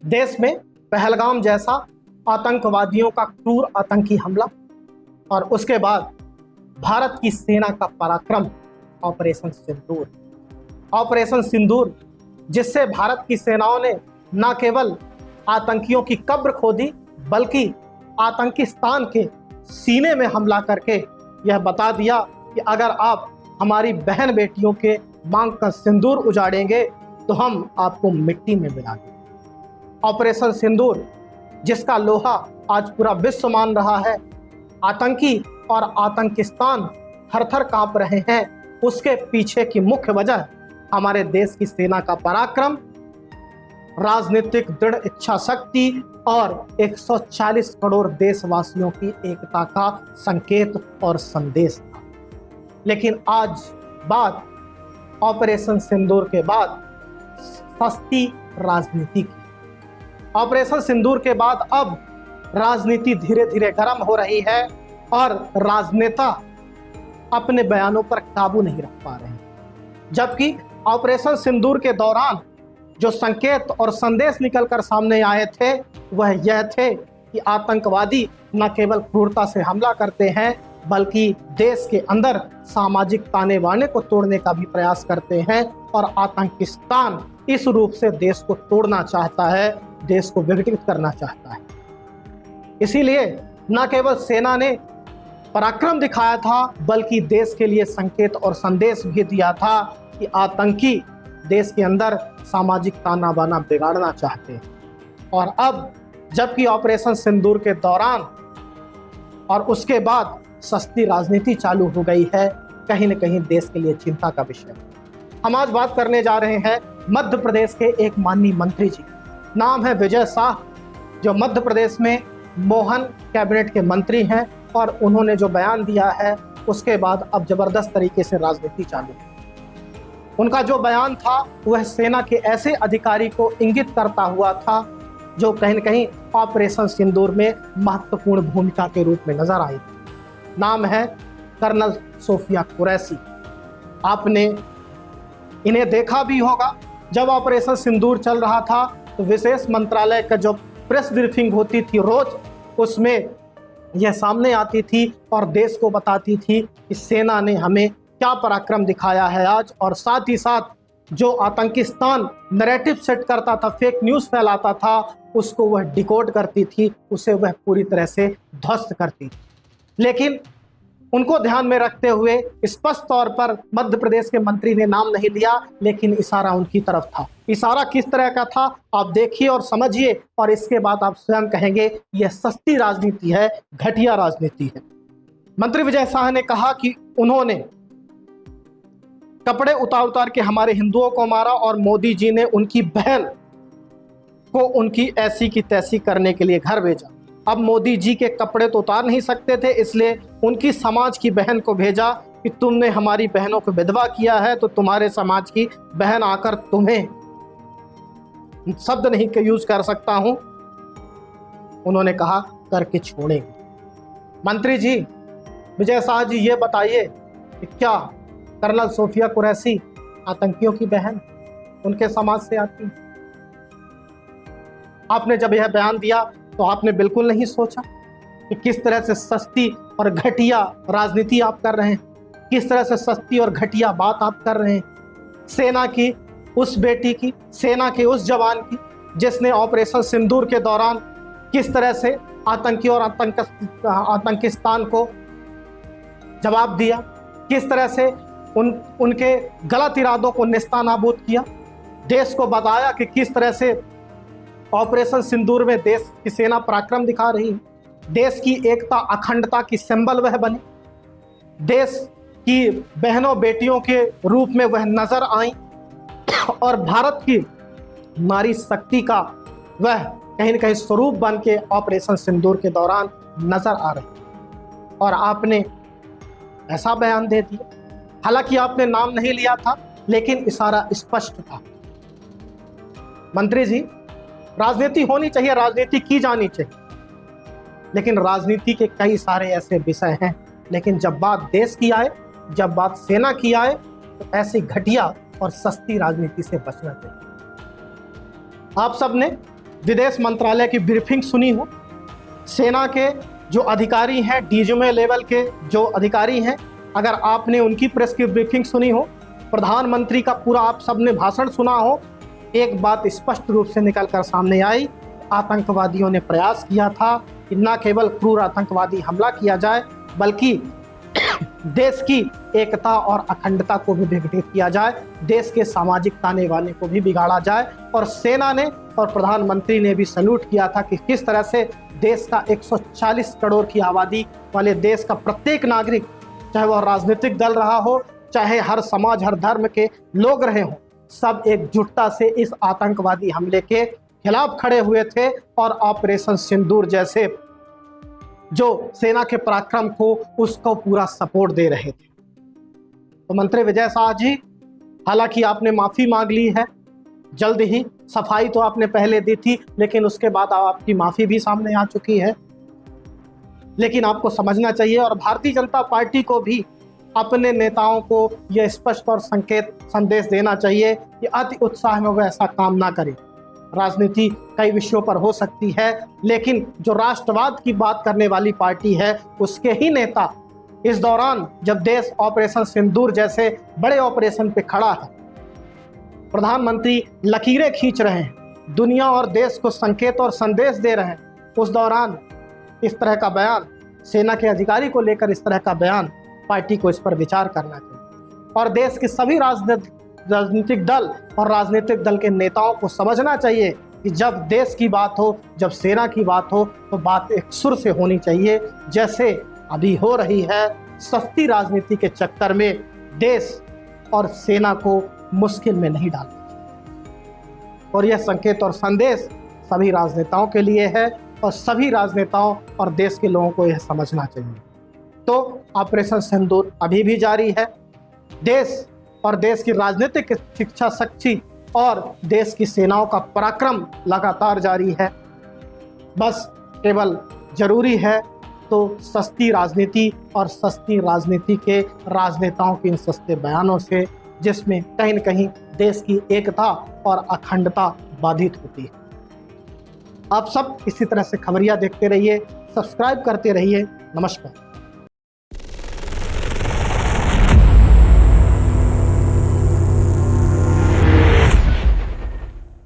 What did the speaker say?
देश में पहलगाम जैसा आतंकवादियों का क्रूर आतंकी हमला और उसके बाद भारत की सेना का पराक्रम ऑपरेशन सिंदूर। ऑपरेशन सिंदूर जिससे भारत की सेनाओं ने न केवल आतंकियों की कब्र खोदी बल्कि आतंकिस्तान के सीने में हमला करके यह बता दिया कि अगर आप हमारी बहन बेटियों के मांग का सिंदूर उजाड़ेंगे तो हम आपको मिट्टी में मिला देंगे। ऑपरेशन सिंदूर जिसका लोहा आज पूरा विश्व मान रहा है, आतंकी और आतंकिस्तान थर-थर कांप रहे हैं, उसके पीछे की मुख्य वजह हमारे देश की सेना का पराक्रम, राजनीतिक दृढ़ इच्छा शक्ति और 140 करोड़ देशवासियों की एकता का संकेत और संदेश था। लेकिन आज बात ऑपरेशन सिंदूर के बाद सस्ती राजनीति की। ऑपरेशन सिंदूर के बाद अब राजनीति धीरे धीरे गर्म हो रही है और राजनेता अपने बयानों पर काबू नहीं रख पा रहे हैं। जबकि ऑपरेशन सिंदूर के दौरान जो संकेत और संदेश निकलकर सामने आए थे वह यह थे कि आतंकवादी न केवल क्रूरता से हमला करते हैं बल्कि देश के अंदर सामाजिक ताने बाने को तोड़ने का भी प्रयास करते हैं और आतंकिस्तान इस रूप से देश को तोड़ना चाहता है, देश को विघटित करना चाहता है। इसीलिए न केवल सेना ने पराक्रम दिखाया था बल्कि देश के लिए संकेत और संदेश भी दिया था कि आतंकी देश के अंदर सामाजिक ताना बाना बिगाड़ना चाहते हैं। और अब जबकि ऑपरेशन सिंदूर के दौरान और उसके बाद सस्ती राजनीति चालू हो गई है, कहीं न कहीं देश के लिए चिंता का विषय। हम आज बात करने जा रहे हैं मध्य प्रदेश के एक माननीय मंत्री जी, नाम है विजय शाह, जो मध्य प्रदेश में मोहन कैबिनेट के मंत्री हैं और उन्होंने जो बयान दिया है उसके बाद अब जबरदस्त तरीके से राजनीति चालू है। उनका जो बयान था वह सेना के ऐसे अधिकारी को इंगित करता हुआ था जो कहीं न कहीं ऑपरेशन सिंदूर में महत्वपूर्ण भूमिका के रूप में नजर आई थी। नाम है कर्नल सोफिया कुरैशी। आपने इन्हें देखा भी होगा, जब ऑपरेशन सिंदूर चल रहा था तो विशेष मंत्रालय का जो प्रेस ब्रीफिंग होती थी रोज, उसमें यह सामने आती थी और देश को बताती थी कि सेना ने हमें क्या पराक्रम दिखाया है आज। और साथ ही साथ जो आतंकिस्तान नैरेटिव सेट करता था, फेक न्यूज़ फैलाता था, उसको वह डिकोड करती थी, उसे वह पूरी तरह से ध्वस्त करती थी। लेकिन उनको ध्यान में रखते हुए स्पष्ट तौर पर मध्य प्रदेश के मंत्री ने नाम नहीं लिया, लेकिन इशारा उनकी तरफ था। इशारा किस तरह का था आप देखिए और समझिए, और इसके बाद आप स्वयं कहेंगे यह सस्ती राजनीति है, घटिया राजनीति है। मंत्री विजय शाह ने कहा कि उन्होंने कपड़े उतार उतार के हमारे हिंदुओं को मारा और मोदी जी ने उनकी बहन को उनकी ऐसी की तैसी करने के लिए घर भेजा। अब मोदी जी के कपड़े तो उतार नहीं सकते थे, इसलिए उनकी समाज की बहन को भेजा कि तुमने हमारी बहनों को विधवा किया है तो तुम्हारे समाज की बहन आकर तुम्हें, शब्द नहीं यूज कर सकता हूं, उन्होंने कहा करके छोड़ेंगे। मंत्री जी विजय शाह जी ये बताइए कि क्या कर्नल सोफिया कुरैशी आतंकियों की बहन उनके समाज से आती है? आपने जब यह बयान दिया तो आपने बिल्कुल नहीं सोचा कि किस तरह से सस्ती और घटिया राजनीति आप कर रहे हैं, किस तरह से सस्ती और घटिया बात आप कर रहे हैं। सेना की उस बेटी की, सेना के उस जवान की जिसने ऑपरेशन सिंदूर के दौरान किस तरह से आतंकी और आतंकिस्तान को जवाब दिया, किस तरह से उनके गलत इरादों को नेस्तनाबूद किया, देश को बताया कि किस तरह से ऑपरेशन सिंदूर में देश की सेना पराक्रम दिखा रही है, देश की एकता अखंडता की सिंबल वह बनी, देश की बहनों बेटियों के रूप में वह नजर आई और भारत की नारी शक्ति का वह कहीं न कहीं स्वरूप बन के ऑपरेशन सिंदूर के दौरान नजर आ रही। और आपने ऐसा बयान दे दिया, हालांकि आपने नाम नहीं लिया था लेकिन इशारा स्पष्ट था। मंत्री जी, राजनीति होनी चाहिए, राजनीति की जानी चाहिए, लेकिन राजनीति के कई सारे ऐसे विषय हैं, लेकिन जब बात देश की आए, जब बात सेना की आए तो ऐसी घटिया और सस्ती राजनीति से बचना चाहिए। आप सब ने विदेश मंत्रालय की ब्रीफिंग सुनी हो, सेना के जो अधिकारी हैं, डीजीएमए लेवल के जो अधिकारी हैं, अगर आपने उनकी प्रेस की ब्रीफिंग सुनी हो, प्रधानमंत्री का पूरा आप सबने भाषण सुना हो, एक बात स्पष्ट रूप से निकल कर सामने आई, आतंकवादियों ने प्रयास किया था कि न केवल क्रूर आतंकवादी हमला किया जाए, बल्कि देश की एकता और अखंडता को भी विघटित किया जाए, देश के सामाजिक ताने बाने को भी बिगाड़ा जाए। और सेना ने और प्रधानमंत्री ने भी सैल्यूट किया था कि किस तरह से देश का 140 करोड़ की आबादी वाले देश का प्रत्येक नागरिक, चाहे वह राजनीतिक दल रहा हो, चाहे हर समाज हर धर्म के लोग रहे हों, सब एकजुटता से इस आतंकवादी हमले के खिलाफ खड़े हुए थे और ऑपरेशन सिंदूर जैसे जो सेना के पराक्रम को उसको पूरा सपोर्ट दे रहे थे। तो मंत्री विजय शाह जी, हालांकि आपने माफी मांग ली है, जल्द ही सफाई तो आपने पहले दी थी, लेकिन उसके बाद आपकी माफी भी सामने आ चुकी है। लेकिन आपको समझना चाहिए और भारतीय जनता पार्टी को भी अपने नेताओं को यह स्पष्ट और संदेश देना चाहिए कि अति उत्साह में वह ऐसा काम ना करें। राजनीति कई विषयों पर हो सकती है, लेकिन जो राष्ट्रवाद की बात करने वाली पार्टी है, उसके ही नेता इस दौरान जब देश ऑपरेशन सिंदूर जैसे बड़े ऑपरेशन पे खड़ा है, प्रधानमंत्री लकीरें खींच रहे हैं, दुनिया और देश को संकेत और संदेश दे रहे हैं, उस दौरान इस तरह का बयान, सेना के अधिकारी को लेकर इस तरह का बयान, पार्टी को इस पर विचार करना चाहिए। और देश के सभी राजनीतिक दल और राजनीतिक दल के नेताओं को समझना चाहिए कि जब देश की बात हो, जब सेना की बात हो, तो बात एक सुर से होनी चाहिए। जैसे अभी हो रही है, सस्ती राजनीति के चक्कर में देश और सेना को मुश्किल में नहीं डालना। और यह संकेत और संदेश सभी राजनेताओं के लिए है और सभी राजनेताओं और देश के लोगों को यह समझना चाहिए। तो ऑपरेशन सिंदूर अभी भी जारी है। देश और देश की राजनीतिक शिक्षा शक्ति और देश की सेनाओं का पराक्रम लगातार जारी है। बस केवल जरूरी है तो सस्ती राजनीति और सस्ती राजनीति के राजनेताओं के इन सस्ते बयानों से, जिसमें कहीं न कहीं देश की एकता और अखंडता बाधित होती है। आप सब इसी तरह से खबरिया देखते रहिए, सब्सक्राइब करते रहिए। नमस्कार।